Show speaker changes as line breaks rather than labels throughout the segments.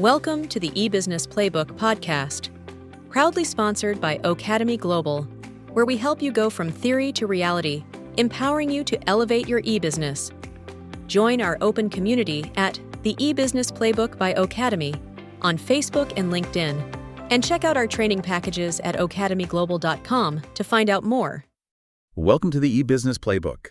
Welcome to the eBusiness Playbook podcast, proudly sponsored by Academy Global, where we help you go from theory to reality, empowering you to elevate your e-business. Join our open community at the eBusiness Playbook by Academy on Facebook and LinkedIn, and check out our training packages at academyglobal.com to find out more.
Welcome to the eBusiness Playbook.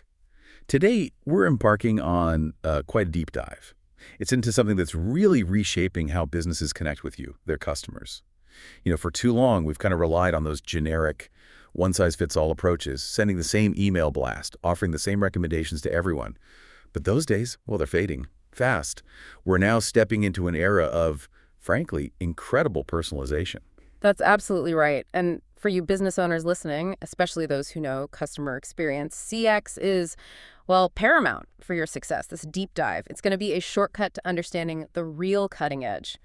Today, we're embarking on quite a deep dive. It's into something that's really reshaping how businesses connect with you, their customers. For too long, we've kind of relied on those generic, one-size-fits-all approaches, sending the same email blast, offering the same recommendations to everyone. But those days, well, they're fading fast. We're now stepping into an era of, frankly, incredible personalization.
That's absolutely right. And for you business owners listening, especially those who know customer experience, CX is, paramount for your success. This deep dive, it's going to be a shortcut to understanding the real cutting edge.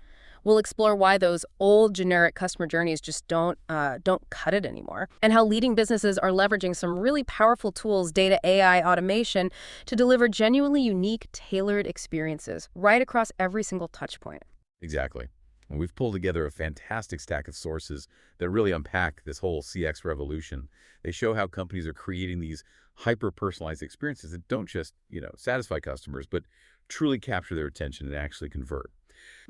We'll explore why those old generic customer journeys just don't cut it anymore, and how leading businesses are leveraging some really powerful tools, data, AI, automation, to deliver genuinely unique, tailored experiences right across every single touch point.
Exactly. And we've pulled together a fantastic stack of sources that really unpack this whole CX revolution. They show how companies are creating these hyper-personalized experiences that don't just, satisfy customers, but truly capture their attention and actually convert.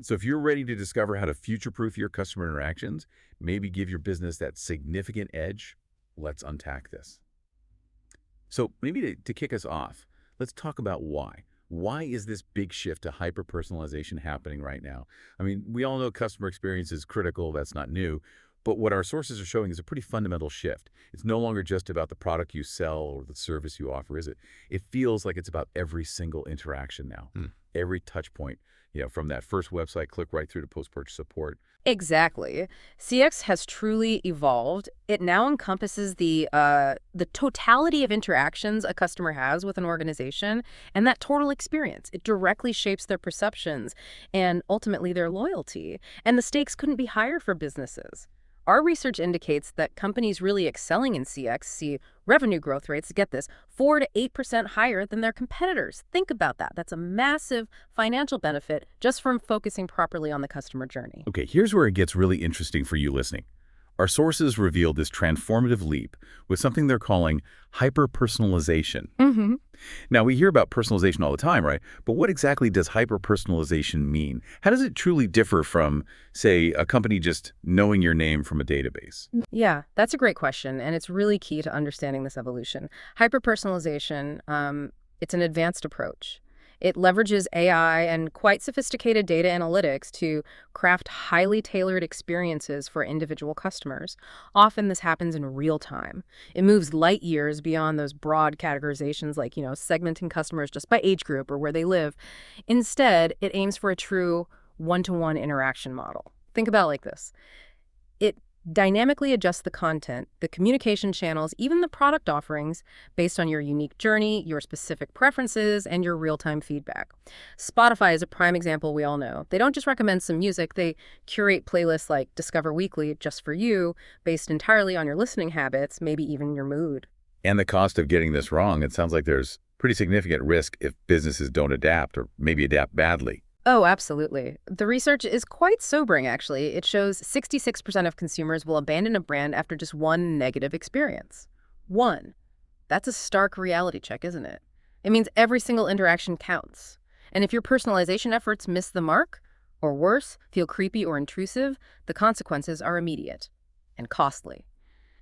So if you're ready to discover how to future-proof your customer interactions, maybe give your business that significant edge, let's unpack this. So maybe to kick us off, let's talk about why. Why is this big shift to hyper-personalization happening right now? I mean, we all know customer experience is critical. That's not new. But what our sources are showing is a pretty fundamental shift. It's no longer just about the product you sell or the service you offer, is it? It feels like it's about every single interaction now, every touch point, from that first website click right through to post-purchase support.
Exactly. CX has truly evolved. It now encompasses the totality of interactions a customer has with an organization and that total experience. It directly shapes their perceptions and ultimately their loyalty. And the stakes couldn't be higher for businesses. Our research indicates that companies really excelling in CX see revenue growth rates, get this, 4 to 8% higher than their competitors. Think about that. That's a massive financial benefit just from focusing properly on the customer journey.
Okay, here's where it gets really interesting for you listening. Our sources revealed this transformative leap with something they're calling hyper-personalization. Now, we hear about personalization all the time, right? But what exactly does hyper-personalization mean? How does it truly differ from, say, a company just knowing your name from a database?
Yeah, that's a great question, and it's really key to understanding this evolution. Hyper-personalization, it's an advanced approach. It leverages AI and quite sophisticated data analytics to craft highly tailored experiences for individual customers. Often this happens in real time. It moves light years beyond those broad categorizations like, segmenting customers just by age group or where they live. Instead, it aims for a true one-to-one interaction model. Think about it like this. It dynamically adjusts the content, the communication channels, even the product offerings based on your unique journey, your specific preferences, and your real-time feedback. Spotify is a prime example we all know. They don't just recommend some music, they curate playlists like Discover Weekly just for you, based entirely on your listening habits, maybe even your mood.
And the cost of getting this wrong, it sounds like there's pretty significant risk if businesses don't adapt or maybe adapt badly.
Oh, absolutely. The research is quite sobering, actually. It shows 66% of consumers will abandon a brand after just one negative experience. One. That's a stark reality check, isn't it? It means every single interaction counts. And if your personalization efforts miss the mark, or worse, feel creepy or intrusive, the consequences are immediate and costly.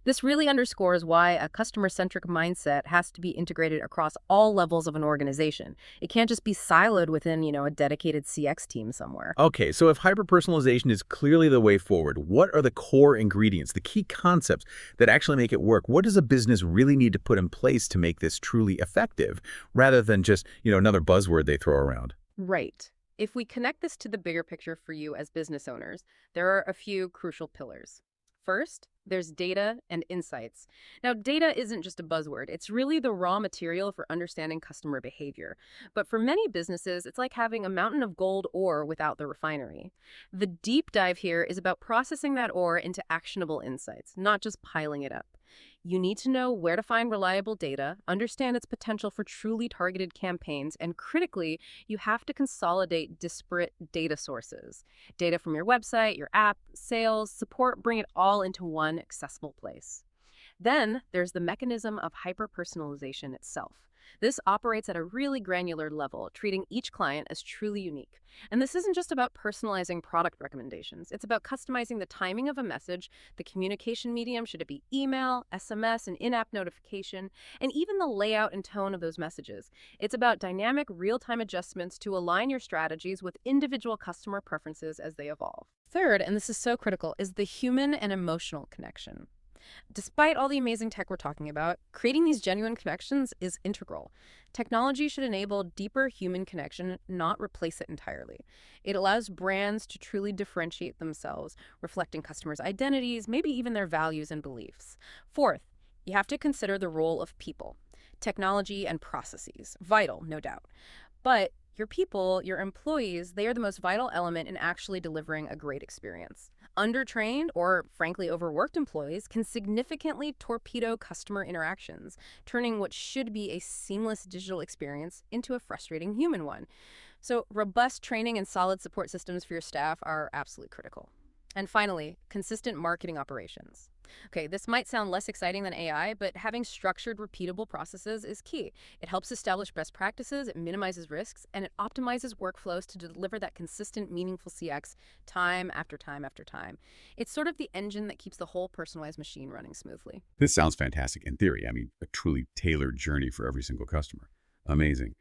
This really underscores why a customer-centric mindset has to be integrated across all levels of an organization. It can't just be siloed within, a dedicated CX team somewhere.
Okay, so if hyper-personalization is clearly the way forward, what are the core ingredients, the key concepts that actually make it work? What does a business really need to put in place to make this truly effective, rather than just, another buzzword they throw around?
Right. If we connect this to the bigger picture for you as business owners, there are a few crucial pillars. First, there's data and insights. Now, data isn't just a buzzword. It's really the raw material for understanding customer behavior. But for many businesses, it's like having a mountain of gold ore without the refinery. The deep dive here is about processing that ore into actionable insights, not just piling it up. You need to know where to find reliable data, understand its potential for truly targeted campaigns, and critically, you have to consolidate disparate data sources. Data from your website, your app, sales, support, bring it all into one accessible place. Then there's the mechanism of hyper-personalization itself. This operates at a really granular level, treating each client as truly unique. And this isn't just about personalizing product recommendations. It's about customizing the timing of a message, the communication medium, should it be email, SMS, and in-app notification, and even the layout and tone of those messages. It's about dynamic, real-time adjustments to align your strategies with individual customer preferences as they evolve. Third, and this is so critical, is the human and emotional connection. Despite all the amazing tech we're talking about, creating these genuine connections is integral. Technology should enable deeper human connection, not replace it entirely. It allows brands to truly differentiate themselves, reflecting customers' identities, maybe even their values and beliefs. Fourth, you have to consider the role of people. Technology and processes, vital, no doubt. But your people, your employees, they are the most vital element in actually delivering a great experience. Undertrained or, frankly, overworked employees can significantly torpedo customer interactions, turning what should be a seamless digital experience into a frustrating human one. So, robust training and solid support systems for your staff are absolutely critical. And finally, consistent marketing operations. Okay, this might sound less exciting than AI, but having structured, repeatable processes is key. It helps establish best practices, it minimizes risks, and it optimizes workflows to deliver that consistent, meaningful CX time after time after time. It's sort of the engine that keeps the whole personalized machine running smoothly.
This sounds fantastic in theory. I mean, a truly tailored journey for every single customer. Amazing.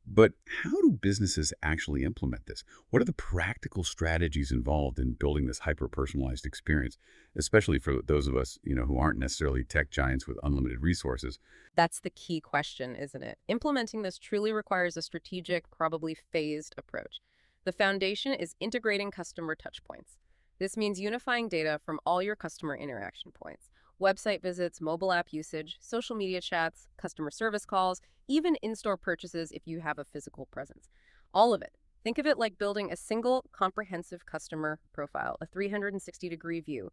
But how do businesses actually implement this? What are the practical strategies involved in building this hyper-personalized experience, especially for those of us, who aren't necessarily tech giants with unlimited resources?
That's the key question, isn't it? Implementing this truly requires a strategic, probably phased approach. The foundation is integrating customer touchpoints. This means unifying data from all your customer interaction points. Website visits, mobile app usage, social media chats, customer service calls, even in-store purchases if you have a physical presence. All of it. Think of it like building a single, comprehensive customer profile, a 360-degree view.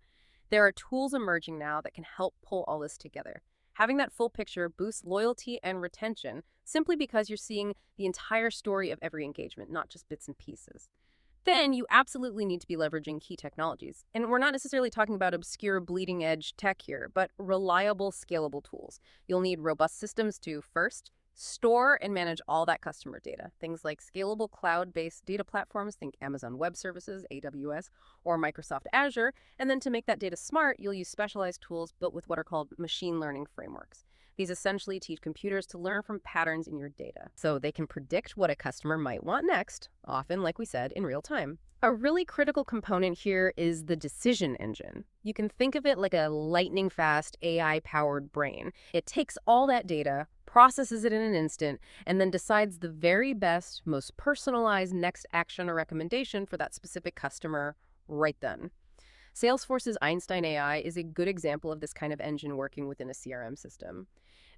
There are tools emerging now that can help pull all this together. Having that full picture boosts loyalty and retention simply because you're seeing the entire story of every engagement, not just bits and pieces. Then you absolutely need to be leveraging key technologies. And we're not necessarily talking about obscure bleeding edge tech here, but reliable, scalable tools. You'll need robust systems to first store and manage all that customer data. Things like scalable cloud-based data platforms, think Amazon Web Services, AWS, or Microsoft Azure. And then to make that data smart, you'll use specialized tools built with what are called machine learning frameworks. These essentially teach computers to learn from patterns in your data, so they can predict what a customer might want next, often, like we said, in real time. A really critical component here is the decision engine. You can think of it like a lightning-fast AI-powered brain. It takes all that data, processes it in an instant, and then decides the very best, most personalized next action or recommendation for that specific customer right then. Salesforce's Einstein AI is a good example of this kind of engine working within a CRM system.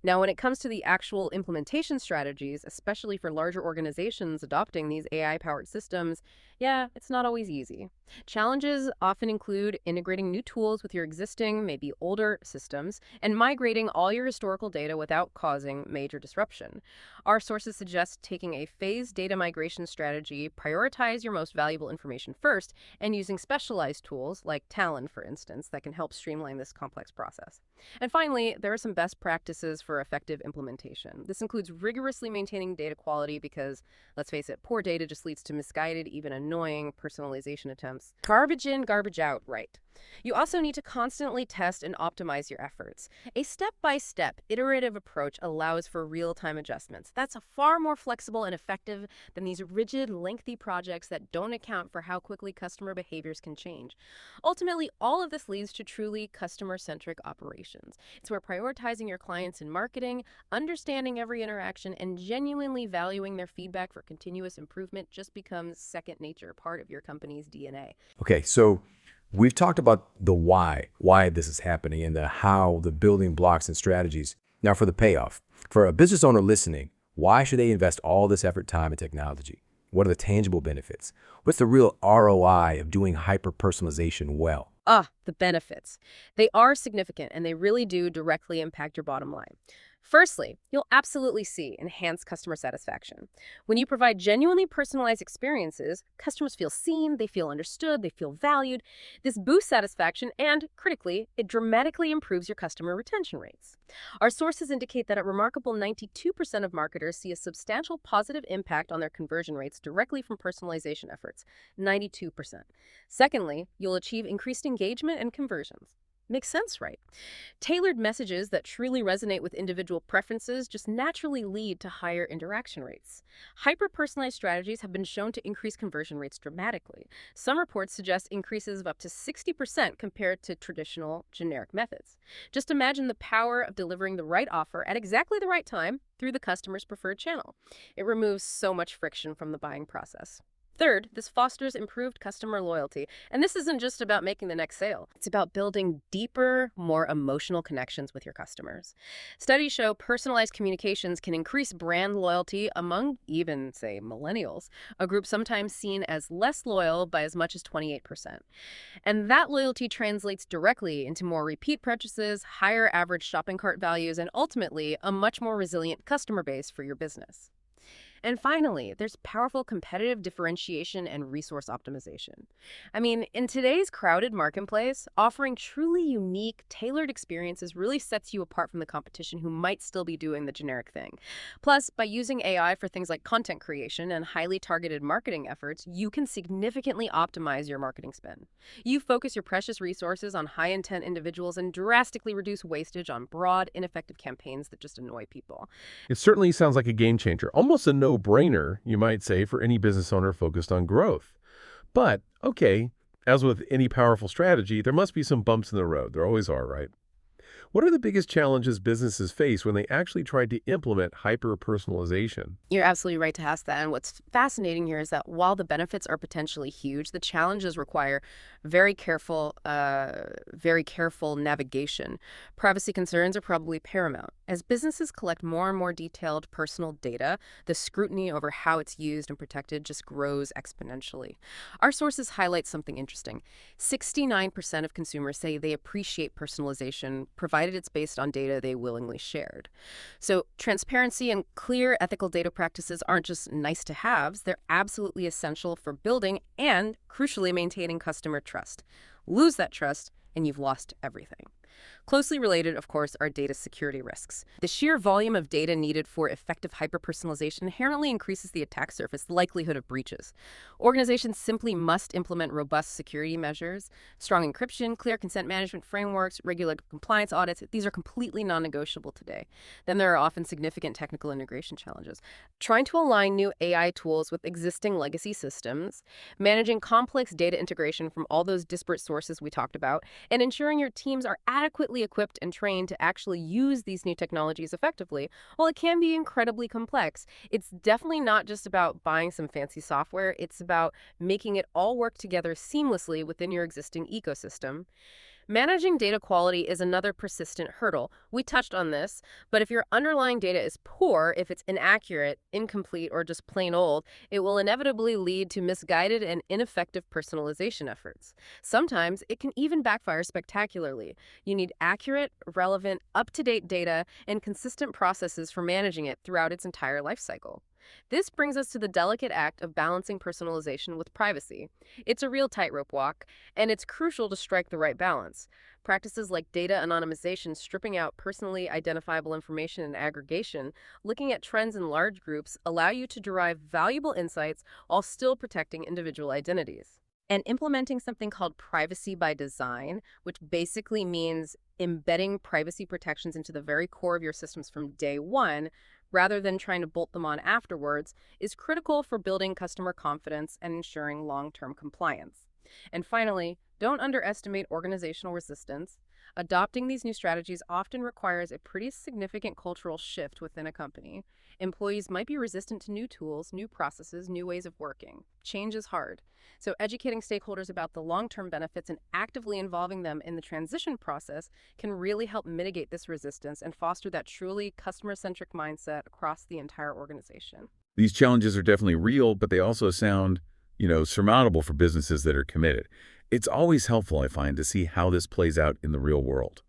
Now, when it comes to the actual implementation strategies, especially for larger organizations adopting these AI-powered systems, yeah, it's not always easy. Challenges often include integrating new tools with your existing, maybe older systems, and migrating all your historical data without causing major disruption. Our sources suggest taking a phased data migration strategy, prioritize your most valuable information first, and using specialized tools, like Talon, for instance, that can help streamline this complex process. And finally, there are some best practices for effective implementation. This includes rigorously maintaining data quality because, let's face it, poor data just leads to misguided, even annoying personalization attempts. Garbage in, garbage out, right? You also need to constantly test and optimize your efforts. A step-by-step, iterative approach allows for real-time adjustments. That's far more flexible and effective than these rigid, lengthy projects that don't account for how quickly customer behaviors can change. Ultimately, all of this leads to truly customer-centric operations. It's where prioritizing your clients in marketing, understanding every interaction, and genuinely valuing their feedback for continuous improvement just becomes second nature, part of your company's DNA.
Okay, so we've talked about the why this is happening, and the how, the building blocks and strategies. Now for the payoff. For a business owner listening, why should they invest all this effort, time, and technology? What are the tangible benefits? What's the real ROI of doing hyper-personalization well?
The benefits. They are significant, and they really do directly impact your bottom line. Firstly, you'll absolutely see enhanced customer satisfaction. When you provide genuinely personalized experiences, customers feel seen, they feel understood, they feel valued. This boosts satisfaction and, critically, it dramatically improves your customer retention rates. Our sources indicate that a remarkable 92% of marketers see a substantial positive impact on their conversion rates directly from personalization efforts. 92%. Secondly, you'll achieve increased engagement and conversions. Makes sense, right? Tailored messages that truly resonate with individual preferences just naturally lead to higher interaction rates. Hyper-personalized strategies have been shown to increase conversion rates dramatically. Some reports suggest increases of up to 60% compared to traditional generic methods. Just imagine the power of delivering the right offer at exactly the right time through the customer's preferred channel. It removes so much friction from the buying process. Third, this fosters improved customer loyalty. And this isn't just about making the next sale. It's about building deeper, more emotional connections with your customers. Studies show personalized communications can increase brand loyalty among even, say, millennials, a group sometimes seen as less loyal by as much as 28%. And that loyalty translates directly into more repeat purchases, higher average shopping cart values, and ultimately a much more resilient customer base for your business. And finally, there's powerful competitive differentiation and resource optimization. I mean, in today's crowded marketplace, offering truly unique, tailored experiences really sets you apart from the competition who might still be doing the generic thing. Plus, by using AI for things like content creation and highly targeted marketing efforts, you can significantly optimize your marketing spend. You focus your precious resources on high-intent individuals and drastically reduce wastage on broad, ineffective campaigns that just annoy people.
It certainly sounds like a game changer, almost a no-brainer, you might say, for any business owner focused on growth. But, okay, as with any powerful strategy, there must be some bumps in the road. There always are, right? What are the biggest challenges businesses face when they actually try to implement hyper-personalization?
You're absolutely right to ask that. And what's fascinating here is that while the benefits are potentially huge, the challenges require very careful navigation. Privacy concerns are probably paramount. As businesses collect more and more detailed personal data, the scrutiny over how it's used and protected just grows exponentially. Our sources highlight something interesting. 69% of consumers say they appreciate personalization, provided it's based on data they willingly shared. So transparency and clear ethical data practices aren't just nice to haves, they're absolutely essential for building and, crucially, maintaining customer trust. Lose that trust, and you've lost everything. Closely related, of course, are data security risks. The sheer volume of data needed for effective hyper-personalization inherently increases the attack surface, the likelihood of breaches. Organizations simply must implement robust security measures, strong encryption, clear consent management frameworks, regular compliance audits. These are completely non-negotiable today. Then there are often significant technical integration challenges. Trying to align new AI tools with existing legacy systems, managing complex data integration from all those disparate sources we talked about, and ensuring your teams are adequately equipped and trained to actually use these new technologies effectively, while it can be incredibly complex, it's definitely not just about buying some fancy software. It's about making it all work together seamlessly within your existing ecosystem. Managing data quality is another persistent hurdle. We touched on this, but if your underlying data is poor, if it's inaccurate, incomplete, or just plain old, it will inevitably lead to misguided and ineffective personalization efforts. Sometimes it can even backfire spectacularly. You need accurate, relevant, up-to-date data and consistent processes for managing it throughout its entire life cycle. This brings us to the delicate act of balancing personalization with privacy. It's a real tightrope walk, and it's crucial to strike the right balance. Practices like data anonymization, stripping out personally identifiable information and aggregation, looking at trends in large groups, allow you to derive valuable insights while still protecting individual identities. And implementing something called privacy by design, which basically means embedding privacy protections into the very core of your systems from day one, rather than trying to bolt them on afterwards, is critical for building customer confidence and ensuring long-term compliance. And finally, don't underestimate organizational resistance. Adopting these new strategies often requires a pretty significant cultural shift within a company. Employees might be resistant to new tools, new processes, new ways of working. Change is hard. So educating stakeholders about the long-term benefits and actively involving them in the transition process can really help mitigate this resistance and foster that truly customer-centric mindset across the entire organization.
These challenges are definitely real, but they also sound surmountable for businesses that are committed. It's always helpful, I find, to see how this plays out in the real world.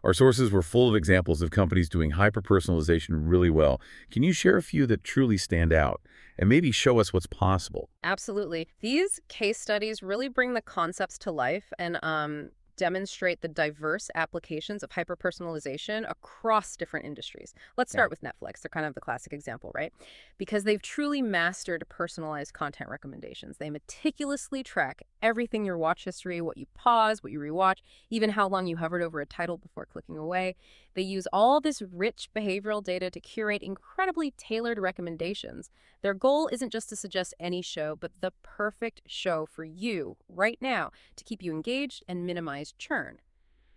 Our sources were full of examples of companies doing hyper-personalization really well. Can you share a few that truly stand out and maybe show us what's possible?
Absolutely. These case studies really bring the concepts to life and demonstrate the diverse applications of hyper-personalization across different industries. Let's start with Netflix. They're kind of the classic example, right? Because they've truly mastered personalized content recommendations. They meticulously track everything, your watch history, what you pause, what you rewatch, even how long you hovered over a title before clicking away. They use all this rich behavioral data to curate incredibly tailored recommendations. Their goal isn't just to suggest any show, but the perfect show for you right now to keep you engaged and minimize churn.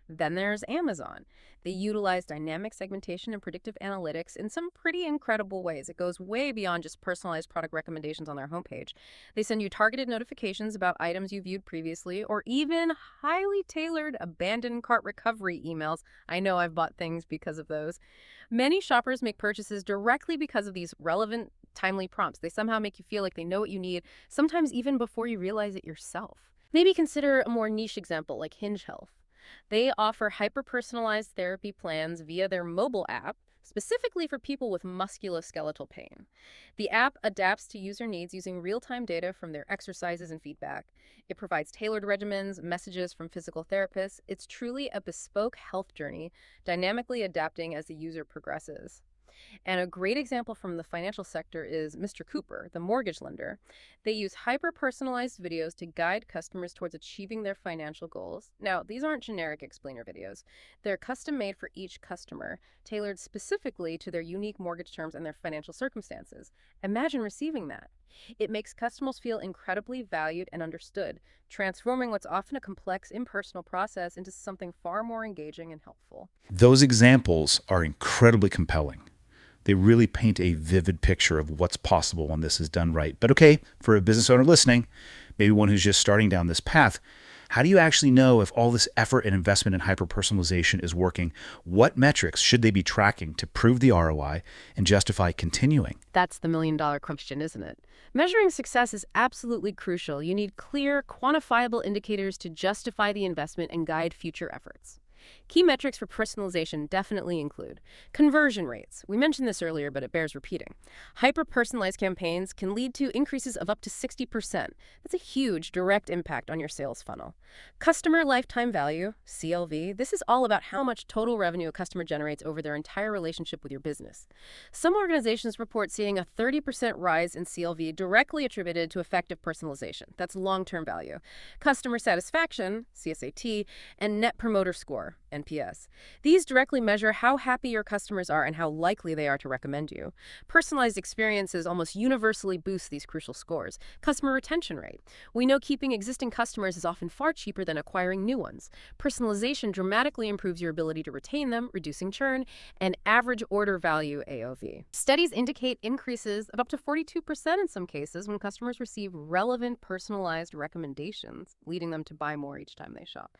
Then there's Amazon. They utilize dynamic segmentation and predictive analytics in some pretty incredible ways. It goes way beyond just personalized product recommendations on their homepage. They send you targeted notifications about items you viewed previously, or even highly tailored abandoned cart recovery emails. I know I've bought things because of those. Many shoppers make purchases directly because of these relevant, timely prompts. They somehow make you feel like they know what you need, sometimes even before you realize it yourself. Maybe consider a more niche example like Hinge Health. They offer hyper-personalized therapy plans via their mobile app, specifically for people with musculoskeletal pain. The app adapts to user needs using real-time data from their exercises and feedback. It provides tailored regimens, messages from physical therapists. It's truly a bespoke health journey, dynamically adapting as the user progresses. And a great example from the financial sector is Mr. Cooper, the mortgage lender. They use hyper-personalized videos to guide customers towards achieving their financial goals. Now, these aren't generic explainer videos. They're custom-made for each customer, tailored specifically to their unique mortgage terms and their financial circumstances. Imagine receiving that. It makes customers feel incredibly valued and understood, transforming what's often a complex, impersonal process into something far more engaging and helpful.
Those examples are incredibly compelling. They really paint a vivid picture of what's possible when this is done right. But okay, for a business owner listening, maybe one who's just starting down this path, how do you actually know if all this effort and investment in hyper-personalization is working? What metrics should they be tracking to prove the ROI and justify continuing?
That's the million-dollar question, isn't it? Measuring success is absolutely crucial. You need clear, quantifiable indicators to justify the investment and guide future efforts. Key metrics for personalization definitely include conversion rates. We mentioned this earlier, but it bears repeating. Hyper-personalized campaigns can lead to increases of up to 60%. That's a huge direct impact on your sales funnel. Customer lifetime value, CLV. This is all about how much total revenue a customer generates over their entire relationship with your business. Some organizations report seeing a 30% rise in CLV directly attributed to effective personalization. That's long-term value. Customer satisfaction, CSAT, and net promoter score, NPS. These directly measure how happy your customers are and how likely they are to recommend you. Personalized experiences almost universally boost these crucial scores. Customer retention rate. We know keeping existing customers is often far cheaper than acquiring new ones. Personalization dramatically improves your ability to retain them, reducing churn, and average order value, AOV. Studies indicate increases of up to 42% in some cases when customers receive relevant personalized recommendations, leading them to buy more each time they shop.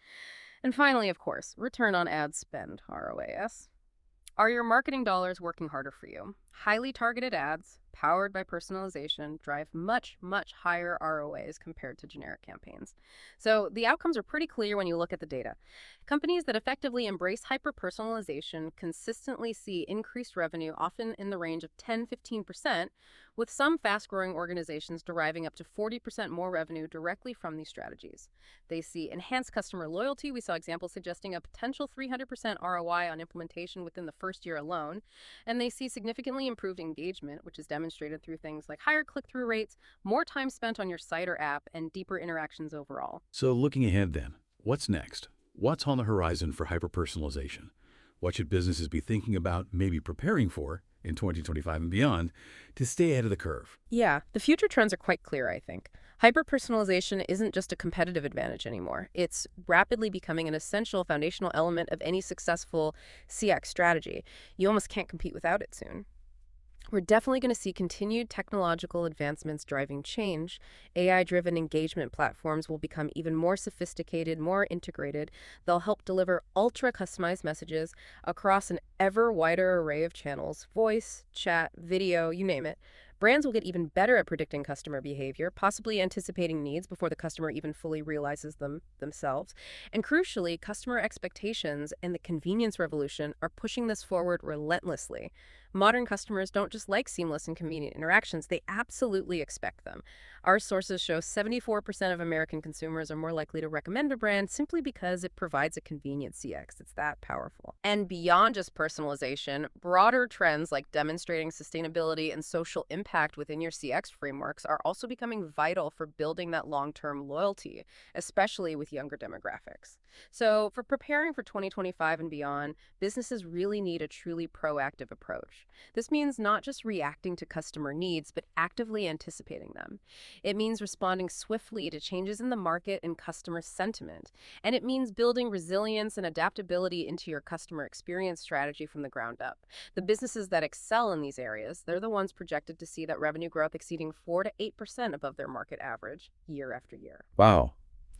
And finally, of course, return on ad spend, ROAS. Are your marketing dollars working harder for you? Highly targeted ads, powered by personalization, drive much, much higher ROAs compared to generic campaigns. So the outcomes are pretty clear when you look at the data. Companies that effectively embrace hyper-personalization consistently see increased revenue, often in the range of 10-15%, with some fast-growing organizations deriving up to 40% more revenue directly from these strategies. They see enhanced customer loyalty. We saw examples suggesting a potential 300% ROI on implementation within the first year alone. And they see significantly improved engagement, which is demonstrated through things like higher click-through rates, more time spent on your site or app, and deeper interactions overall.
So looking ahead then, what's next? What's on the horizon for hyper-personalization? What should businesses be thinking about, maybe preparing for, in 2025 and beyond, to stay ahead of the curve?
Yeah, the future trends are quite clear, I think. Hyper-personalization isn't just a competitive advantage anymore. It's rapidly becoming an essential foundational element of any successful CX strategy. You almost can't compete without it soon. We're definitely going to see continued technological advancements driving change. AI-driven engagement platforms will become even more sophisticated, more integrated. They'll help deliver ultra-customized messages across an ever wider array of channels: voice, chat, video, you name it. Brands will get even better at predicting customer behavior, possibly anticipating needs before the customer even fully realizes them themselves. And crucially, customer expectations and the convenience revolution are pushing this forward relentlessly. Modern customers don't just like seamless and convenient interactions, they absolutely expect them. Our sources show 74% of American consumers are more likely to recommend a brand simply because it provides a convenient CX. It's that powerful. And beyond just personalization, broader trends like demonstrating sustainability and social impact within your CX frameworks are also becoming vital for building that long-term loyalty, especially with younger demographics. So, for preparing for 2025 and beyond, businesses really need a truly proactive approach. This means not just reacting to customer needs, but actively anticipating them. It means responding swiftly to changes in the market and customer sentiment. And it means building resilience and adaptability into your customer experience strategy from the ground up. The businesses that excel in these areas, they're the ones projected to see that revenue growth exceeding 4 to 8% above their market average year after year.
Wow,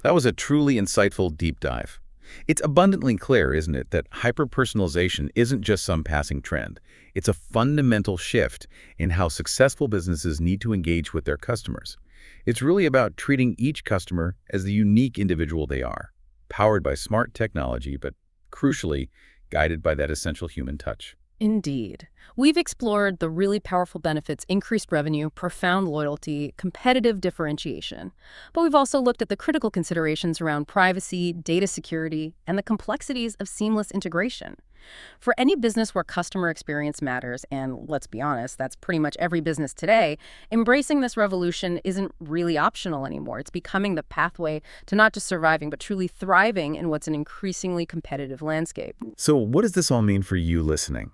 that was a truly insightful deep dive. It's abundantly clear, isn't it, that hyper-personalization isn't just some passing trend. It's a fundamental shift in how successful businesses need to engage with their customers. It's really about treating each customer as the unique individual they are, powered by smart technology, but crucially, guided by that essential human touch.
Indeed. We've explored the really powerful benefits: increased revenue, profound loyalty, competitive differentiation. But we've also looked at the critical considerations around privacy, data security, and the complexities of seamless integration. For any business where customer experience matters, and let's be honest, that's pretty much every business today, embracing this revolution isn't really optional anymore. It's becoming the pathway to not just surviving, but truly thriving in what's an increasingly competitive landscape.
So what does this all mean for you listening?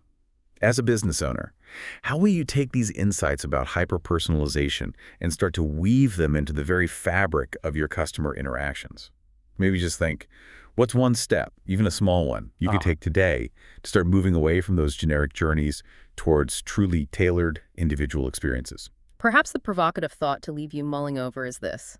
As a business owner, how will you take these insights about hyper-personalization and start to weave them into the very fabric of your customer interactions? Maybe just think, what's one step, even a small one, you could take today to start moving away from those generic journeys towards truly tailored individual experiences?
Perhaps the provocative thought to leave you mulling over is this.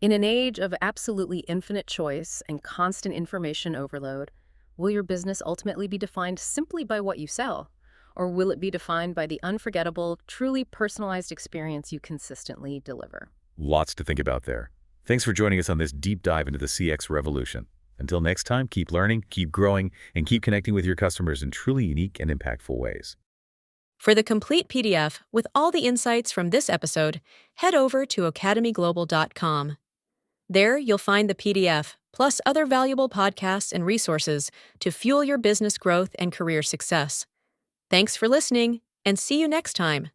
In an age of absolutely infinite choice and constant information overload, will your business ultimately be defined simply by what you sell? Or will it be defined by the unforgettable, truly personalized experience you consistently deliver?
Lots to think about there. Thanks for joining us on this deep dive into the CX revolution. Until next time, keep learning, keep growing, and keep connecting with your customers in truly unique and impactful ways.
For the complete PDF with all the insights from this episode, head over to academyglobal.com. There, you'll find the PDF, plus other valuable podcasts and resources to fuel your business growth and career success. Thanks for listening, and see you next time.